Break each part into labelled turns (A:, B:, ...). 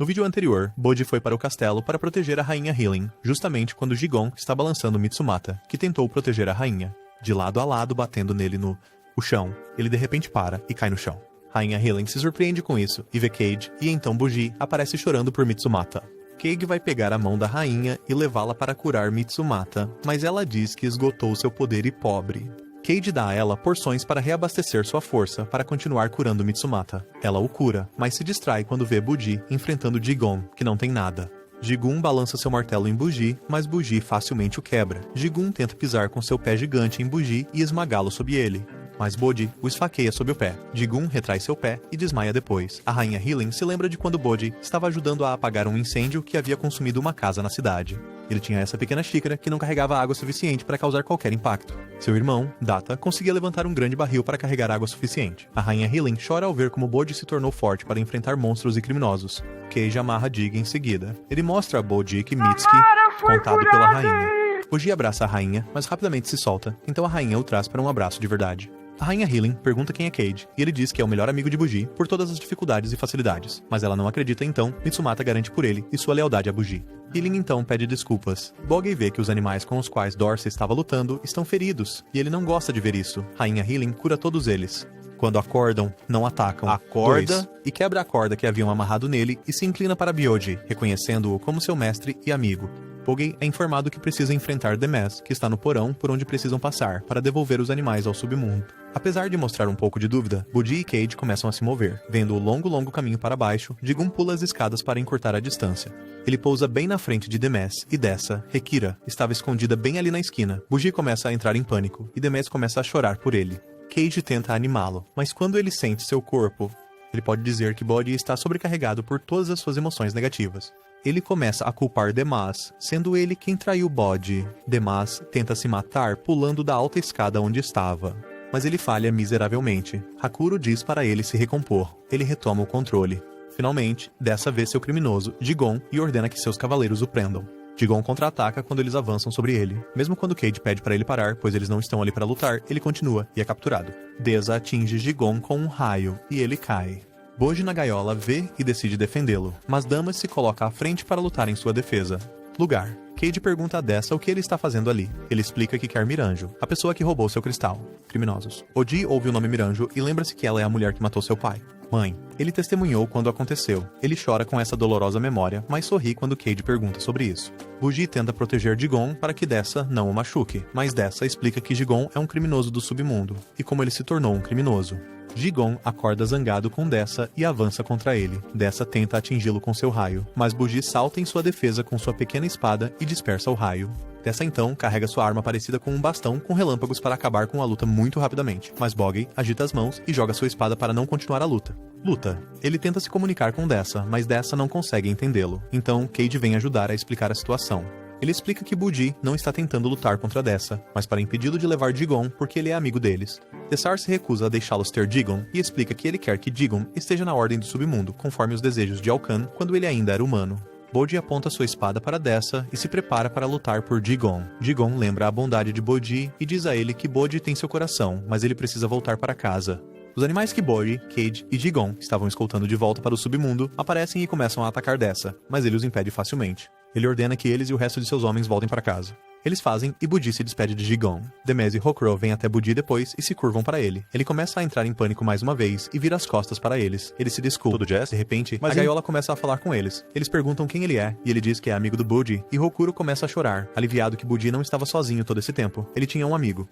A: No vídeo anterior, Bode foi para o castelo para proteger a rainha Healing, justamente quando Jigon está balançando Mitsumata, que tentou proteger a rainha. De lado a lado, batendo nele no chão, ele de repente para e cai no chão. Rainha Healing se surpreende com isso e vê Cade, e então Bujii aparece chorando por Mitsumata. Cade vai pegar a mão da rainha e levá-la para curar Mitsumata, mas ela diz que esgotou seu poder e pobre. Cade dá a ela porções para reabastecer sua força para continuar curando Mitsumata. Ela o cura, mas se distrai quando vê Bujii enfrentando Jigon, que não tem nada. Jigun balança seu martelo em Bujii, mas Bujii facilmente o quebra. Jigun tenta pisar com seu pé gigante em Bujii e esmagá-lo sob ele, mas Bode o esfaqueia sob o pé. Jigun retrai seu pé e desmaia depois. A rainha Healing se lembra de quando Bode estava ajudando a apagar um incêndio que havia consumido uma casa na cidade. Ele tinha essa pequena xícara que não carregava água suficiente para causar qualquer impacto. Seu irmão, Data, conseguia levantar um grande barril para carregar água suficiente. A rainha Healing chora ao ver como Bode se tornou forte para enfrentar monstros e criminosos. Cage amarra Dig em seguida. Ele mostra a Bode que Mitsuki, contado pela rainha. Bujii abraça a rainha, mas rapidamente se solta, então a rainha o traz para um abraço de verdade. A rainha Healing pergunta quem é Cade, e ele diz que é o melhor amigo de Bujii por todas as dificuldades e facilidades, mas ela não acredita então, Mitsumata garante por ele e sua lealdade a Bujii. Healing então pede desculpas. Bogey vê que os animais com os quais Dorsey estava lutando estão feridos, e ele não gosta de ver isso. Rainha Healing cura todos eles. Quando acordam, não atacam. Acorda e quebra a corda que haviam amarrado nele e se inclina para Byoji, reconhecendo-o como seu mestre e amigo. Bogey é informado que precisa enfrentar Demez, que está no porão por onde precisam passar, para devolver os animais ao submundo. Apesar de mostrar um pouco de dúvida, Bujii e Cade começam a se mover. Vendo o longo caminho para baixo, Jigun pula as escadas para encurtar a distância. Ele pousa bem na frente de Demez, e dessa, Rekira, estava escondida bem ali na esquina. Bujii começa a entrar em pânico, e Demez começa a chorar por ele. Cade tenta animá-lo, mas quando ele sente seu corpo, ele pode dizer que Bode está sobrecarregado por todas as suas emoções negativas. Ele começa a culpar Demaz, sendo ele quem traiu Bode. Demaz tenta se matar pulando da alta escada onde estava, mas ele falha miseravelmente. Hakuro diz para ele se recompor. Ele retoma o controle. Finalmente, dessa vez seu criminoso, Jigon, e ordena que seus cavaleiros o prendam. Jigon contra-ataca quando eles avançam sobre ele. Mesmo quando Cade pede para ele parar, pois eles não estão ali para lutar, ele continua e é capturado. Deza atinge Jigon com um raio, e ele cai. Bode na gaiola vê e decide defendê-lo, mas Damas se coloca à frente para lutar em sua defesa. Lugar. Cade pergunta a Dessa o que ele está fazendo ali. Ele explica que quer Miranjo, a pessoa que roubou seu cristal. Criminosos. Oji ouve o nome Miranjo e lembra-se que ela é a mulher que matou seu pai. Mãe. Ele testemunhou quando aconteceu. Ele chora com essa dolorosa memória, mas sorri quando Cade pergunta sobre isso. Bujii tenta proteger Jigon para que Dessa não o machuque, mas Dessa explica que Jigon é um criminoso do submundo, e como ele se tornou um criminoso. Jigon acorda zangado com Dessa e avança contra ele. Dessa tenta atingi-lo com seu raio, mas Bujii salta em sua defesa com sua pequena espada e dispersa o raio. Dessa então carrega sua arma parecida com um bastão com relâmpagos para acabar com a luta muito rapidamente, mas Bogey agita as mãos e joga sua espada para não continuar a luta. Ele tenta se comunicar com Dessa, mas Dessa não consegue entendê-lo. Então Cade vem ajudar a explicar a situação. Ele explica que Bujii não está tentando lutar contra Dessa, mas para impedi-lo de levar Jigon porque ele é amigo deles. Dessar se recusa a deixá-los ter Jigon e explica que ele quer que Jigon esteja na ordem do submundo, conforme os desejos de Alkan quando ele ainda era humano. Bode aponta sua espada para Dessa e se prepara para lutar por Jigon. Jigon lembra a bondade de Bode e diz a ele que Bode tem seu coração, mas ele precisa voltar para casa. Os animais que Bode, Cade e Jigon estavam escoltando de volta para o submundo aparecem e começam a atacar Dessa, mas ele os impede facilmente. Ele ordena que eles e o resto de seus homens voltem para casa. Eles fazem e Bujii se despede de Jigon. Demez e Hokuro vêm até Bujii depois e se curvam para ele. Ele começa a entrar em pânico mais uma vez e vira as costas para eles. Ele se desculpa. Tudo jazz, de repente, mas a gaiola começa a falar com eles. Eles perguntam quem ele é e ele diz que é amigo do Bujii e Hokuro começa a chorar, aliviado que Bujii não estava sozinho todo esse tempo. Ele tinha um amigo.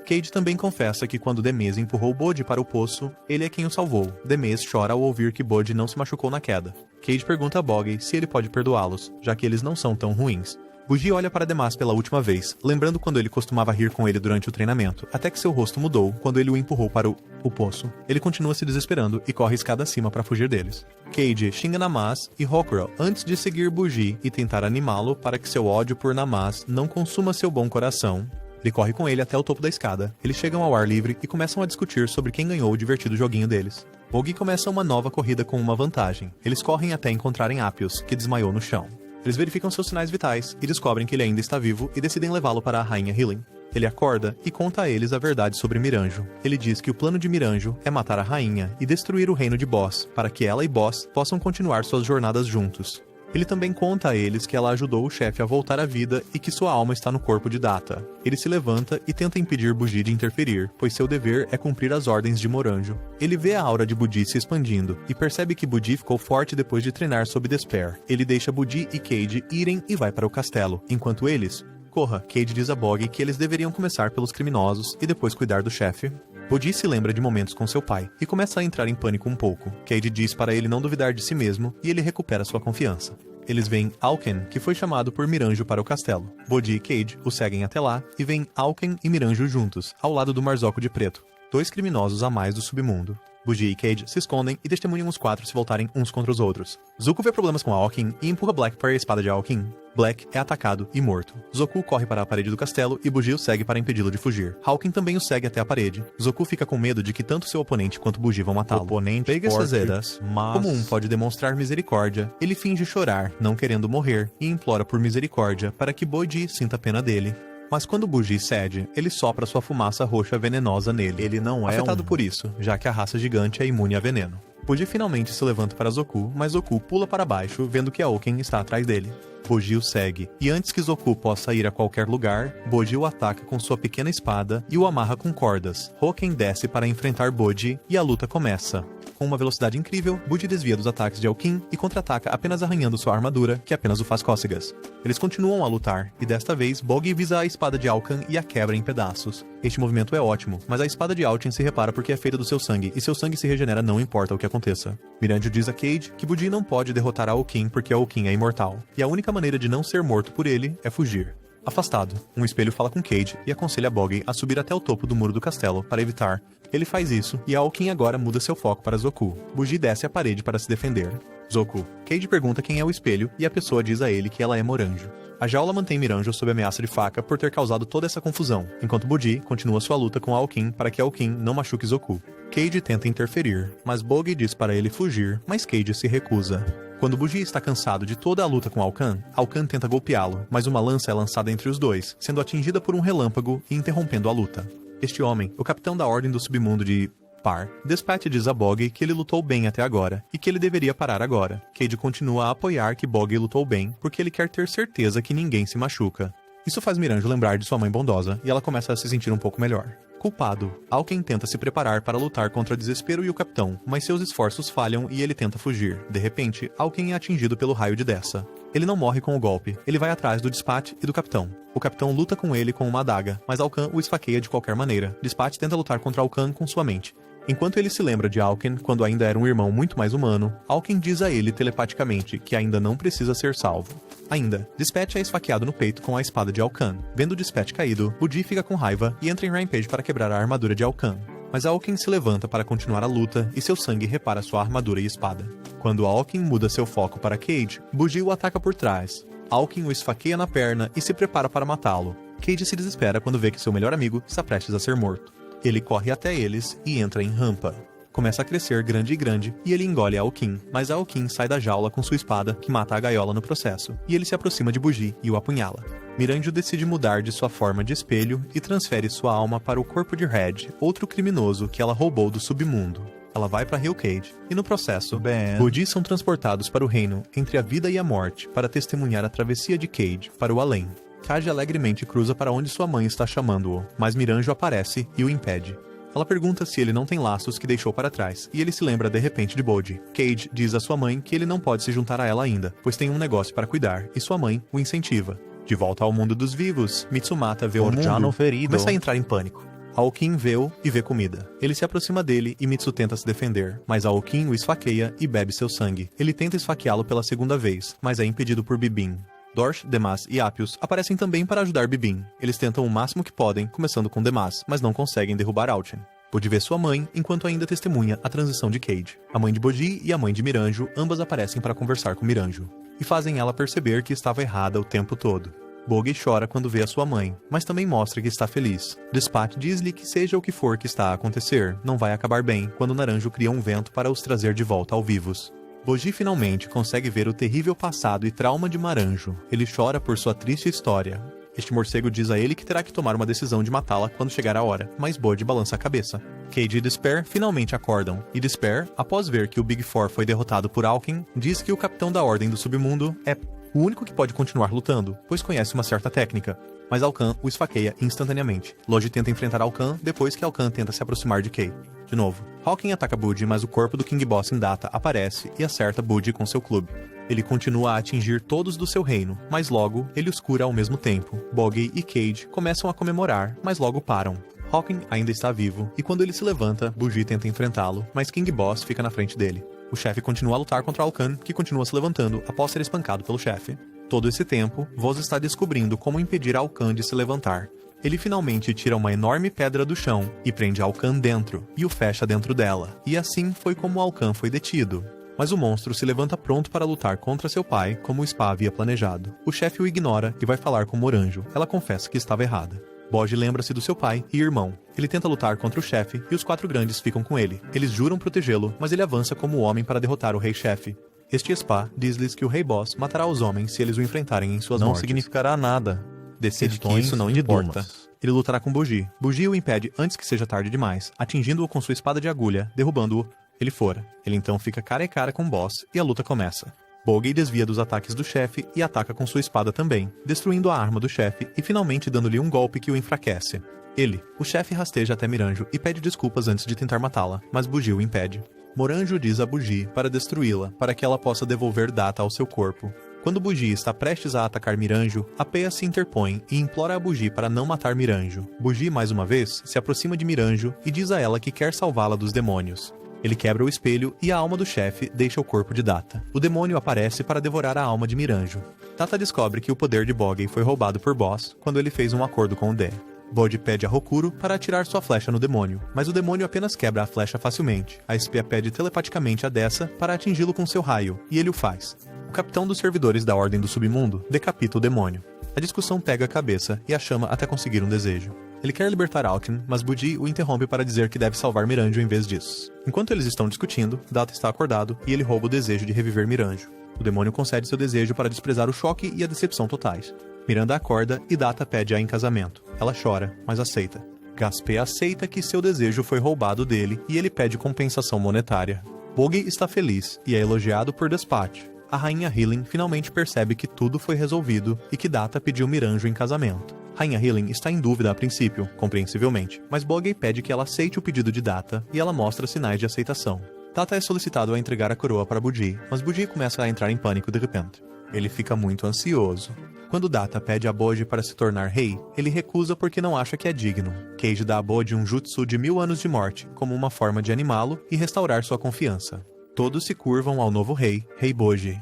A: Cade também confessa que quando Demez empurrou Bode para o poço, ele é quem o salvou. Demez chora ao ouvir que Bode não se machucou na queda. Cade pergunta a Bogey se ele pode perdoá-los, já que eles não são tão ruins. Bujii olha para Demaz pela última vez, lembrando quando ele costumava rir com ele durante o treinamento, até que seu rosto mudou quando ele o empurrou para o poço. Ele continua se desesperando e corre escada acima para fugir deles. Cade xinga Namaz e Hokuro antes de seguir Bujii e tentar animá-lo para que seu ódio por Namaz não consuma seu bom coração. Ele corre com ele até o topo da escada. Eles chegam ao ar livre e começam a discutir sobre quem ganhou o divertido joguinho deles. Bogey começa uma nova corrida com uma vantagem. Eles correm até encontrarem Appius, que desmaiou no chão. Eles verificam seus sinais vitais e descobrem que ele ainda está vivo e decidem levá-lo para a rainha Healing. Ele acorda e conta a eles a verdade sobre Miranjo. Ele diz que o plano de Miranjo é matar a rainha e destruir o reino de Boss, para que ela e Boss possam continuar suas jornadas juntos. Ele também conta a eles que ela ajudou o chefe a voltar à vida e que sua alma está no corpo de Data. Ele se levanta e tenta impedir Buggy de interferir, pois seu dever é cumprir as ordens de Moranjo. Ele vê a aura de Buggy se expandindo e percebe que Buggy ficou forte depois de treinar sob Despair. Ele deixa Buggy e Cade irem e vai para o castelo, enquanto eles... Corra, Cade diz a Boggy que eles deveriam começar pelos criminosos e depois cuidar do chefe. Buggy se lembra de momentos com seu pai e começa a entrar em pânico um pouco. Cade diz para ele não duvidar de si mesmo e ele recupera sua confiança. Eles veem Alken, que foi chamado por Miranjo para o castelo. Buggy e Cade o seguem até lá e veem Alken e Miranjo juntos, ao lado do Marzoco de Preto, 2 criminosos a mais do submundo. Buggy e Cade se escondem e testemunham os 4 se voltarem uns contra os outros. Zuko vê problemas com Alken e empurra Black para a espada de Alken. Black é atacado e morto. Zoku corre para a parede do castelo e Buggy o segue para impedi-lo de fugir. Hawken também o segue até a parede. Zoku fica com medo de que tanto seu oponente quanto Buggy vão matá-lo. Pega essas edas, mas... Como um pode demonstrar misericórdia, ele finge chorar, não querendo morrer, e implora por misericórdia para que Buggy sinta pena dele. Mas quando Buggy cede, ele sopra sua fumaça roxa venenosa nele. Ele não é afetado por isso, já que a raça gigante é imune a veneno. Buggy finalmente se levanta para Zoku, mas Zoku pula para baixo, vendo que Aoken está atrás dele. Buggy o segue, e antes que Zoku possa ir a qualquer lugar, Buggy o ataca com sua pequena espada e o amarra com cordas. Hawken desce para enfrentar Buggy e a luta começa. Com uma velocidade incrível, Buggy desvia dos ataques de Alkin e contra-ataca apenas arranhando sua armadura, que apenas o faz cócegas. Eles continuam a lutar, e desta vez, Buggy visa a espada de Alkan e a quebra em pedaços. Este movimento é ótimo, mas a espada de Altin se repara porque é feita do seu sangue, e seu sangue se regenera não importa o que aconteça. Miranjo diz a Cade que Buggy não pode derrotar Alkin porque Alkin é imortal, e a única maneira de não ser morto por ele é fugir. Afastado, um espelho fala com Cade e aconselha Buggy a subir até o topo do muro do castelo para evitar. Ele faz isso, e Aokin agora muda seu foco para Zoku. Buggy desce a parede para se defender. Zoku. Cade pergunta quem é o espelho, e a pessoa diz a ele que ela é Moranjo. A jaula mantém Miranjo sob ameaça de faca por ter causado toda essa confusão, enquanto Buggy continua sua luta com Aokin para que Aokin não machuque Zoku. Cade tenta interferir, mas Buggy diz para ele fugir, mas Cade se recusa. Quando Buggy está cansado de toda a luta com Alkan, Alkan tenta golpeá-lo, mas uma lança é lançada entre os dois, sendo atingida por um relâmpago e interrompendo a luta. Este homem, o capitão da Ordem do Submundo de Par, Despatch diz a Buggy que ele lutou bem até agora, e que ele deveria parar agora. Cade continua a apoiar que Buggy lutou bem, porque ele quer ter certeza que ninguém se machuca. Isso faz Miranjo lembrar de sua mãe bondosa, e ela começa a se sentir um pouco melhor. Culpado, Alken tenta se preparar para lutar contra o desespero e o capitão, mas seus esforços falham e ele tenta fugir. De repente, Alken é atingido pelo raio de Dessa. Ele não morre com o golpe, ele vai atrás do Despatch e do capitão. O capitão luta com ele com uma adaga, mas Alkan o esfaqueia de qualquer maneira. Despatch tenta lutar contra Alkan com sua mente. Enquanto ele se lembra de Alken quando ainda era um irmão muito mais humano, Alken diz a ele telepaticamente que ainda não precisa ser salvo. Ainda, Despatch é esfaqueado no peito com a espada de Alkan. Vendo Despatch caído, Buggy fica com raiva e entra em Rampage para quebrar a armadura de Alkan. Mas Aokin se levanta para continuar a luta e seu sangue repara sua armadura e espada. Quando Aokin muda seu foco para Cade, Buggy o ataca por trás. Aokin o esfaqueia na perna e se prepara para matá-lo. Cade se desespera quando vê que seu melhor amigo está prestes a ser morto. Ele corre até eles e entra em rampa. Começa a crescer grande e ele engole Aokin, mas Aokin sai da jaula com sua espada, que mata a gaiola no processo, e ele se aproxima de Buggy e o apunhala. Miranjo decide mudar de sua forma de espelho e transfere sua alma para o corpo de Red, outro criminoso que ela roubou do submundo. Ela vai para Hillcade, e no processo, Buggy são transportados para o reino entre a vida e a morte para testemunhar a travessia de Cade para o além. Cade alegremente cruza para onde sua mãe está chamando-o, mas Miranjo aparece e o impede. Ela pergunta se ele não tem laços que deixou para trás, e ele se lembra de repente de Buggy. Cade diz à sua mãe que ele não pode se juntar a ela ainda, pois tem um negócio para cuidar, e sua mãe o incentiva. De volta ao mundo dos vivos, Mitsumata vê o mundo e começa a entrar em pânico. Aokin vê-o e vê comida. Ele se aproxima dele e Mitsu tenta se defender, mas Aokin o esfaqueia e bebe seu sangue. Ele tenta esfaqueá-lo pela segunda vez, mas é impedido por Bibin. Dorsh, Demas e Appius aparecem também para ajudar Bibin. Eles tentam o máximo que podem, começando com Demas, mas não conseguem derrubar Altin. Buggy vê sua mãe, enquanto ainda testemunha a transição de Cade. A mãe de Buggy e a mãe de Miranjo ambas aparecem para conversar com Miranjo, e fazem ela perceber que estava errada o tempo todo. Buggy chora quando vê a sua mãe, mas também mostra que está feliz. Despatch diz-lhe que seja o que for que está a acontecer, não vai acabar bem quando Naranjo cria um vento para os trazer de volta ao vivos. Buggy finalmente consegue ver o terrível passado e trauma de Maranjo. Ele chora por sua triste história. Este morcego diz a ele que terá que tomar uma decisão de matá-la quando chegar a hora, mas Bode balança a cabeça. Cage e Despair finalmente acordam, e Despair, após ver que o Big Four foi derrotado por Alkin, diz que o capitão da Ordem do Submundo é o único que pode continuar lutando, pois conhece uma certa técnica. Mas Alkan o esfaqueia instantaneamente. Logi tenta enfrentar Alkan depois que Alkan tenta se aproximar de Kay. De novo, Hawking ataca Budi, mas o corpo do King Boss em Data aparece e acerta Budi com seu clube. Ele continua a atingir todos do seu reino, mas logo ele os cura ao mesmo tempo. Bogey e Cage começam a comemorar, mas logo param. Hawking ainda está vivo, e quando ele se levanta, Budi tenta enfrentá-lo, mas King Boss fica na frente dele. O chefe continua a lutar contra Alkan, que continua se levantando após ser espancado pelo chefe. Todo esse tempo, Voz está descobrindo como impedir Alkan de se levantar. Ele finalmente tira uma enorme pedra do chão e prende Alkan dentro, e o fecha dentro dela. E assim foi como Alkan foi detido. Mas o monstro se levanta pronto para lutar contra seu pai, como o Spa havia planejado. O chefe o ignora e vai falar com Moranjo. Ela confessa que estava errada. Bode lembra-se do seu pai e irmão. Ele tenta lutar contra o chefe e os quatro grandes ficam com ele. Eles juram protegê-lo, mas ele avança como homem para derrotar o rei-chefe. Este Spa diz-lhes que o rei boss matará os homens se eles o enfrentarem em suas mortes.
B: Não significará nada.
A: Decide que isso não importa. Ele lutará com Buji. Buji o impede antes que seja tarde demais, atingindo-o com sua espada de agulha, derrubando-o. Ele fora. Ele então fica cara a cara com o boss e a luta começa. Bogey desvia dos ataques do chefe e ataca com sua espada também, destruindo a arma do chefe e finalmente dando-lhe um golpe que o enfraquece. Ele, o chefe, rasteja até Miranjo e pede desculpas antes de tentar matá-la, mas Buji o impede. Moranjo diz a Buji para destruí-la, para que ela possa devolver Data ao seu corpo. Quando Buji está prestes a atacar Miranjo, a Peia se interpõe e implora a Buji para não matar Miranjo. Buji, mais uma vez, se aproxima de Miranjo e diz a ela que quer salvá-la dos demônios. Ele quebra o espelho e a alma do chefe deixa o corpo de Data. O demônio aparece para devorar a alma de Miranjo. Data descobre que o poder de Bogey foi roubado por Boss quando ele fez um acordo com o Dé. Bode pede a Rokuro para atirar sua flecha no demônio, mas o demônio apenas quebra a flecha facilmente. A espia pede telepaticamente a dessa para atingi-lo com seu raio, e ele o faz. O capitão dos servidores da Ordem do Submundo decapita o demônio. A discussão pega a cabeça e a chama até conseguir um desejo. Ele quer libertar Alkin, mas Budi o interrompe para dizer que deve salvar Miranjo em vez disso. Enquanto eles estão discutindo, Data está acordado e ele rouba o desejo de reviver Miranjo. O demônio concede seu desejo para desprezar o choque e a decepção totais. Miranda acorda e Data pede-a em casamento. Ela chora, mas aceita. Gaspé aceita que seu desejo foi roubado dele e ele pede compensação monetária. Bogey está feliz e é elogiado por Despatch. A rainha Healing finalmente percebe que tudo foi resolvido e que Data pediu Miranjo em casamento. Rainha Healing está em dúvida a princípio, compreensivelmente, mas Bogey pede que ela aceite o pedido de Data e ela mostra sinais de aceitação. Data é solicitado a entregar a coroa para Budi, mas Budi começa a entrar em pânico de repente. Ele fica muito ansioso. Quando Data pede a Bode para se tornar rei, ele recusa porque não acha que é digno. Cage dá a Bode um jutsu de 1000 anos de morte, como uma forma de animá-lo e restaurar sua confiança. Todos se curvam ao novo rei, Rei Bode.